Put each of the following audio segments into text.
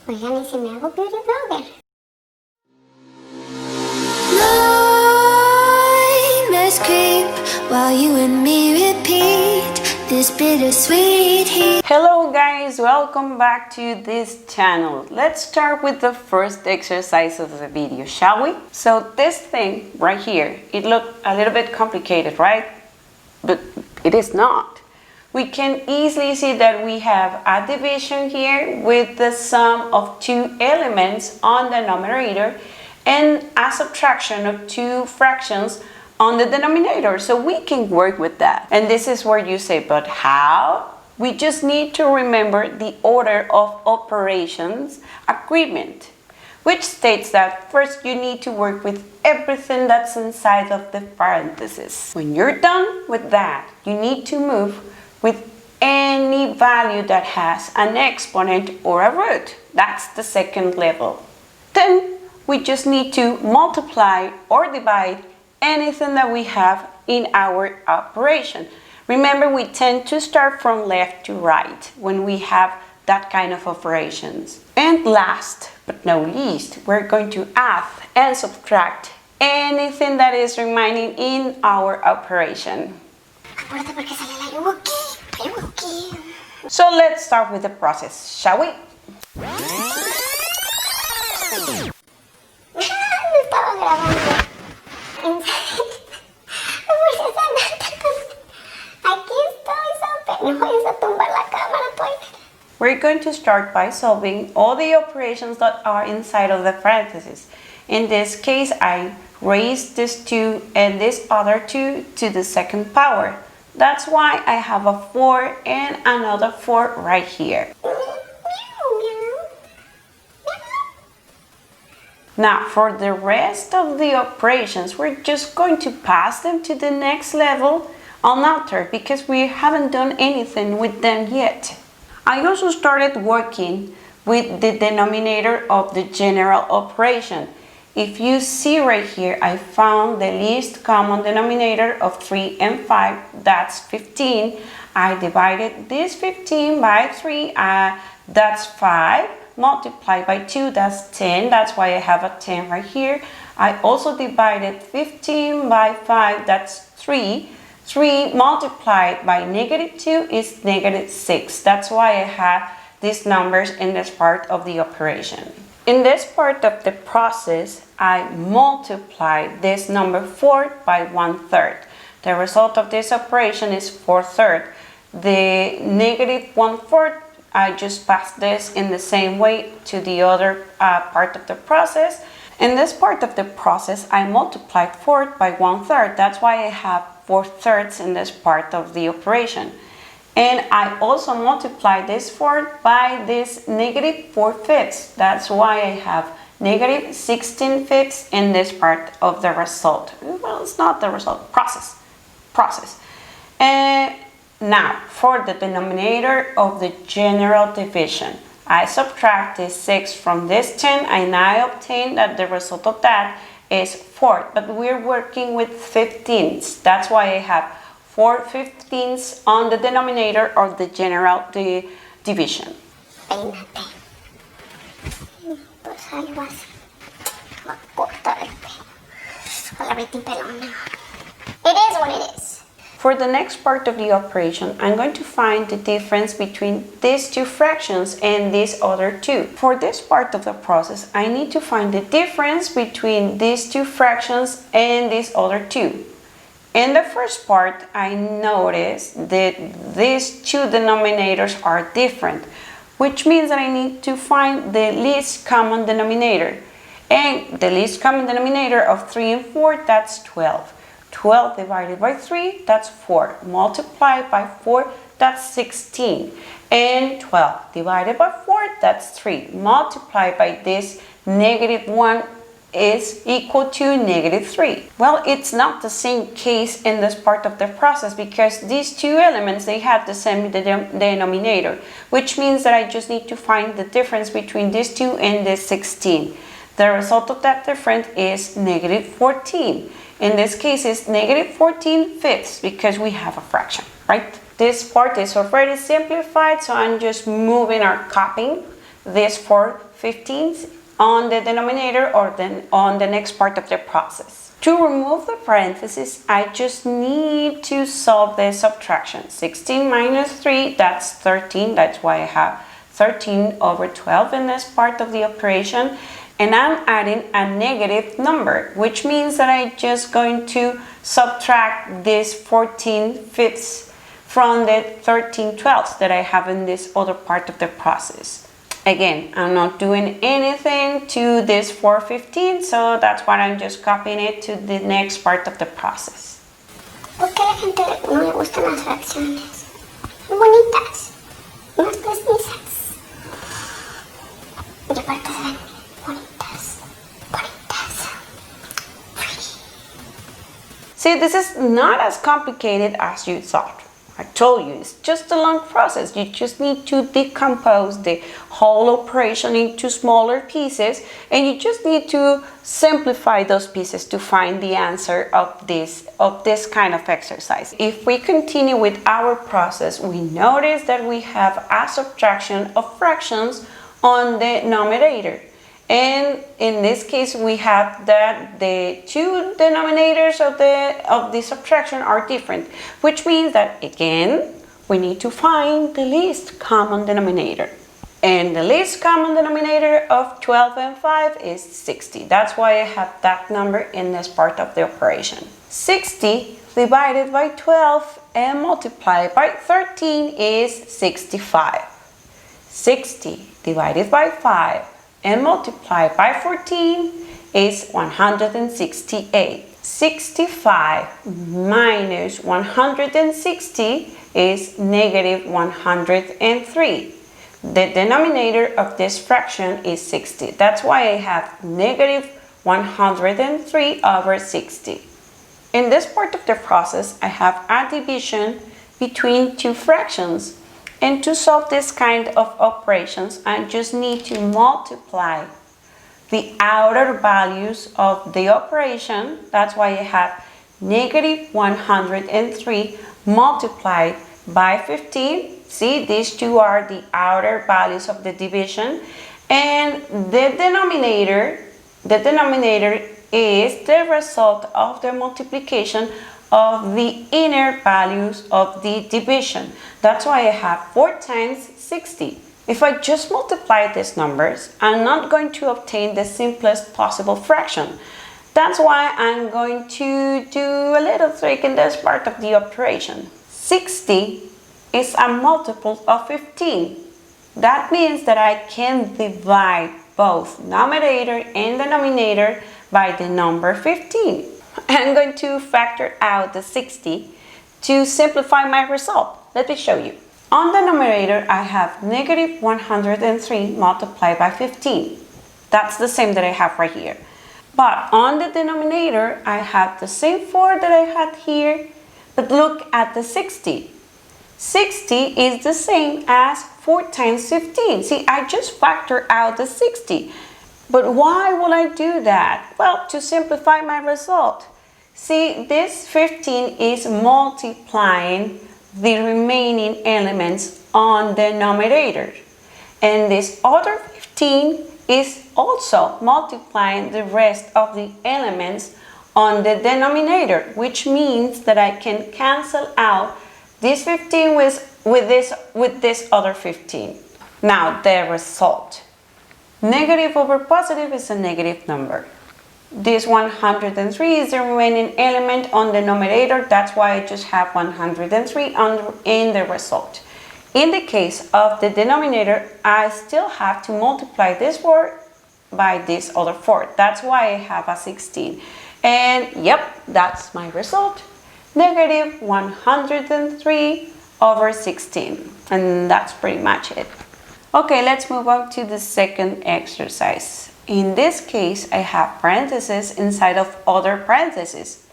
Oigan, ¿y si me hago beauty blogger? Nightmares creep while you and me repeat this bittersweet heat. Hello guys, welcome back to this channel. Let's start with the first exercise of the video, shall we? So this thing right here, it looked a little bit complicated, right? But it is not. We can easily see that we have a division here with the sum of two elements on the numerator and a subtraction of two fractions on the denominator. So we can work with that. And this is where you say, but how? We just need to remember the order of operations agreement, which states that first you need to work with everything that's inside of the parentheses. When you're done with that, you need to move with any value that has an exponent or a root. That's the second level. Then we just need to multiply or divide anything that we have in our operation. Remember, we tend to start from left to right when we have that kind of operations. And last but not least, we're going to add and subtract anything that is remaining in our operation. So let's start with the process, shall we? We're going to start by solving all the operations that are inside of the parentheses. In this case, I raised this 2 and this other 2 to the second power. That's why I have a 4 and another 4 right here. Now, for the rest of the operations, we're just going to pass them to the next level unaltered because we haven't done anything with them yet. I also started working with the denominator of the general operation. If you see right here, I found the least common denominator of 3 and 5, that's 15. I divided this 15 by 3, that's 5. Multiplied by 2, that's 10. That's why I have a 10 right here. I also divided 15 by 5, that's 3. 3 multiplied by negative 2 is negative 6. That's why I have these numbers in this part of the operation. In this part of the process, I multiply this number 4 by 1/3. The result of this operation is 4/3. The negative 1/4, I just pass this in the same way to the other part of the process. In this part of the process, I multiplied 4 by 1/3. That's why I have 4/3 in this part of the operation. And I also multiply this 4 by this negative 4/5. That's why I have negative 16/5 in this part of the result. Well, it's not the result, process. And now, for the denominator of the general division, I subtract this 6 from this 10 and I obtain that the result of that is 4. But we're working with 15ths. That's why I have 4 15ths on the denominator of the general division. It is what it is. For the next part of the operation, I'm going to find the difference between these two fractions and these other two. For this part of the process, I need to find the difference between these two fractions and these other two. In the first part, I notice that these two denominators are different, which means that I need to find the least common denominator. And the least common denominator of 3 and 4, that's 12. 12 divided by 3, that's 4. Multiplied by 4, that's 16. And 12 divided by 4, that's 3. Multiplied by this negative 1 is equal to negative 3. Well, it's not the same case in this part of the process because these two elements, they have the same denominator, which means that I just need to find the difference between these two and this 16. The result of that difference is negative 14. In this case, it's negative 14/5 because we have a fraction, right? This part is already simplified, so I'm just moving or copying these 4/15 on the denominator or then on the next part of the process. To remove the parentheses, I just need to solve the subtraction. 16 minus 3, that's 13. That's why I have 13 over 12 in this part of the operation. And I'm adding a negative number, which means that I'm just going to subtract this 14/5 from the 13/12 that I have in this other part of the process. Again, I'm not doing anything to this 4/15, so that's why I'm just copying it to the next part of the process. ¿Por qué a la gente no le gustan las fracciones? Son bonitas, unas precisas. Y aparte se ven bonitas, bonitas. See, this is not as complicated as you thought. I told you, it's just a long process. You just need to decompose the whole operation into smaller pieces, and you just need to simplify those pieces to find the answer of this kind of exercise. If we continue with our process, we notice that we have a subtraction of fractions on the numerator. And in this case, we have that the two denominators of the subtraction are different, which means that again, we need to find the least common denominator. And the least common denominator of 12 and 5 is 60. That's why I have that number in this part of the operation. 60 divided by 12 and multiplied by 13 is 65. 60 divided by 5 and multiplied by 14 is 168. 65 minus 160 is negative 103. The denominator of this fraction is 60. That's why I have negative 103 over 60. In this part of the process, I have a division between two fractions. And to solve this kind of operations, I just need to multiply the outer values of the operation. That's why I have negative 103 multiplied by 15. See, these two are the outer values of the division. And the denominator is the result of the multiplication of the inner values of the division. That's why I have 4 times 60. If I just multiply these numbers, I'm not going to obtain the simplest possible fraction. That's why I'm going to do a little trick in this part of the operation. 60 is a multiple of 15. That means that I can divide both numerator and denominator by the number 15. I'm going to factor out the 60 to simplify my result. Let me show you. On the numerator, I have negative 103 multiplied by 15. That's the same that I have right here. But on the denominator, I have the same 4 that I had here, but look at the 60. 60 is the same as 4 times 15. See, I just factor out the 60. But why will I do that? Well, to simplify my result. See, this 15 is multiplying the remaining elements on the numerator. And this other 15 is also multiplying the rest of the elements on the denominator, which means that I can cancel out this 15 with this other 15. Now, the result. Negative over positive is a negative number. This 103 is the remaining element on the numerator. That's why I just have 103 in the result. In the case of the denominator, I still have to multiply this 4 by this other 4. That's why I have a 16. And yep, that's my result. Negative 103 over 16. And that's pretty much it. Okay, let's move on to the second exercise. In this case, I have parentheses inside of other parentheses,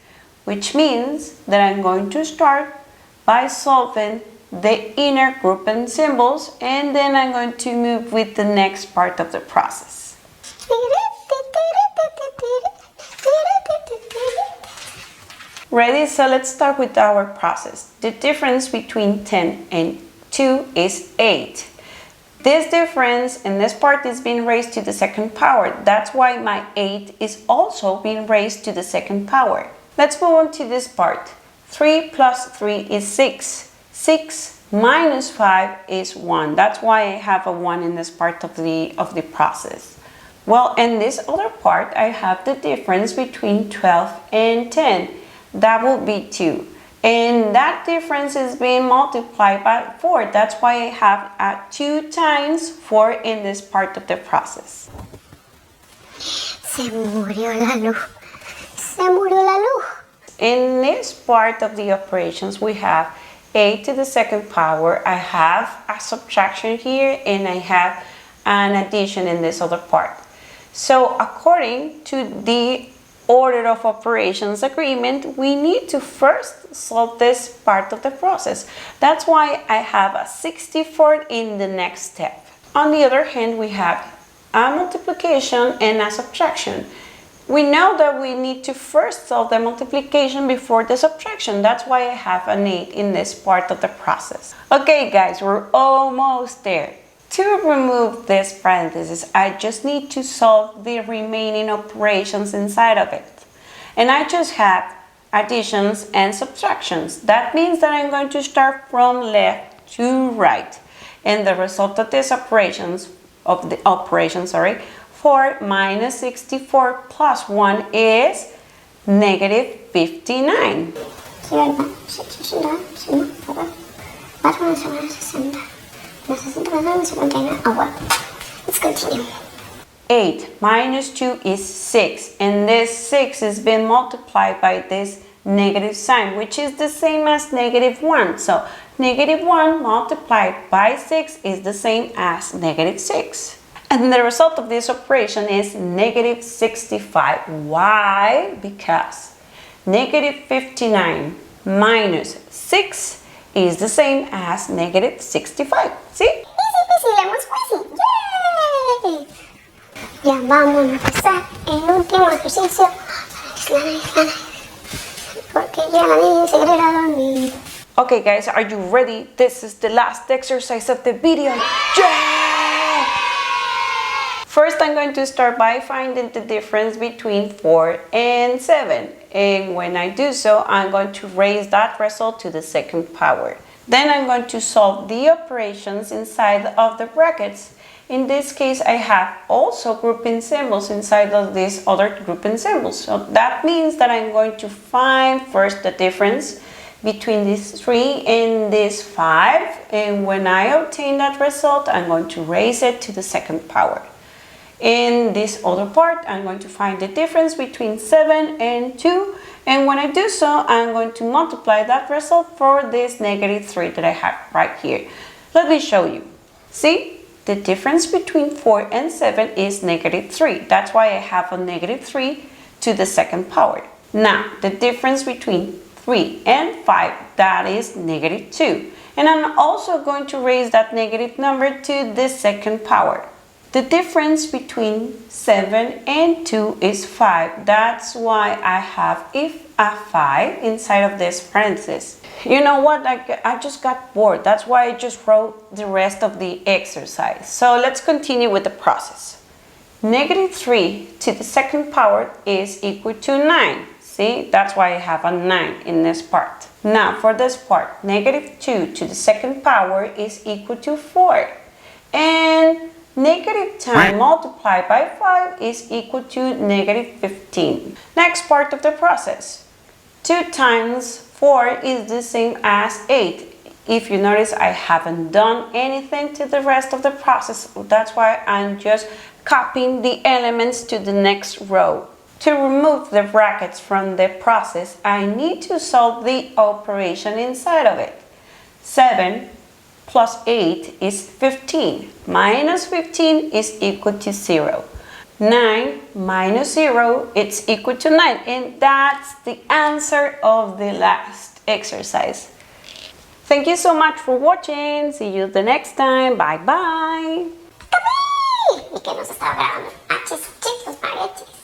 which means that I'm going to start by solving the inner group and symbols, and then I'm going to move with the next part of the process. Ready? So let's start with our process. The difference between 10 and 2 is 8. This difference in this part is being raised to the second power. That's why my 8 is also being raised to the second power. Let's move on to this part. 3 plus 3 is 6. 6 minus 5 is 1. That's why I have a 1 in this part of the process. Well, in this other part, I have the difference between 12 and 10. That will be 2. And that difference is being multiplied by 4. That's why I have 2 times 4 in this part of the process. Se murió la luz. Se murió la luz. In this part of the operations, we have 8 to the second power. I have a subtraction here and I have an addition in this other part. So according to the order of operations agreement, we need to first solve this part of the process. That's why I have a 64 in the next step. On the other hand, we have a multiplication and a subtraction. We know that we need to first solve the multiplication before the subtraction. That's why I have an 8 in this part of the process. Okay guys, we're almost there. To remove this parenthesis, I just need to solve the remaining operations inside of it. And I just have additions and subtractions. That means that I'm going to start from left to right. And the result of these operations, 4 minus 64 plus 1 is negative 59. Let's continue. 8 minus 2 is 6, and this 6 is being multiplied by this negative sign, which is the same as negative 1. So negative 1 multiplied by 6 is the same as negative 6. And the result of this operation is negative 65. Why? Because negative 59 minus 6 is the same as negative 65. See? Easy peasy, lemon squeezy. Yay! Ya vamos a empezar el último ejercicio. Porque ya la niña se quiere ir a dormir. Okay guys, are you ready? This is the last exercise of the video. Yeah! First, I'm going to start by finding the difference between 4 and 7. And when I do so, I'm going to raise that result to the second power. Then I'm going to solve the operations inside of the brackets. In this case, I have also grouping symbols inside of these other grouping symbols. So that means that I'm going to find first the difference between this 3 and this 5. And when I obtain that result, I'm going to raise it to the second power. In this other part, I'm going to find the difference between 7 and 2. And when I do so, I'm going to multiply that result for this negative 3 that I have right here. Let me show you. See? The difference between 4 and 7 is negative 3. That's why I have a negative 3 to the second power. Now, the difference between 3 and 5, that is negative 2. And I'm also going to raise that negative number to the second power. The difference between 7 and 2 is 5. That's why I have a 5 inside of this parenthesis. You know what? I just got bored. That's why I just wrote the rest of the exercise. So let's continue with the process. Negative 3 to the second power is equal to 9. See? That's why I have a 9 in this part. Now for this part, negative 2 to the second power is equal to 4. And negative 10 multiplied by 5 is equal to negative 15. Next part of the process. 2 times 4 is the same as 8. If you notice, I haven't done anything to the rest of the process. That's why I'm just copying the elements to the next row. To remove the brackets from the process, I need to solve the operation inside of it. 7 plus 8 is 15. Minus 15 is equal to 0. 9 minus 0, it's equal to 9. And that's the answer of the last exercise. Thank you so much for watching. See you the next time. Bye bye. ¿Y qué nos está grabando?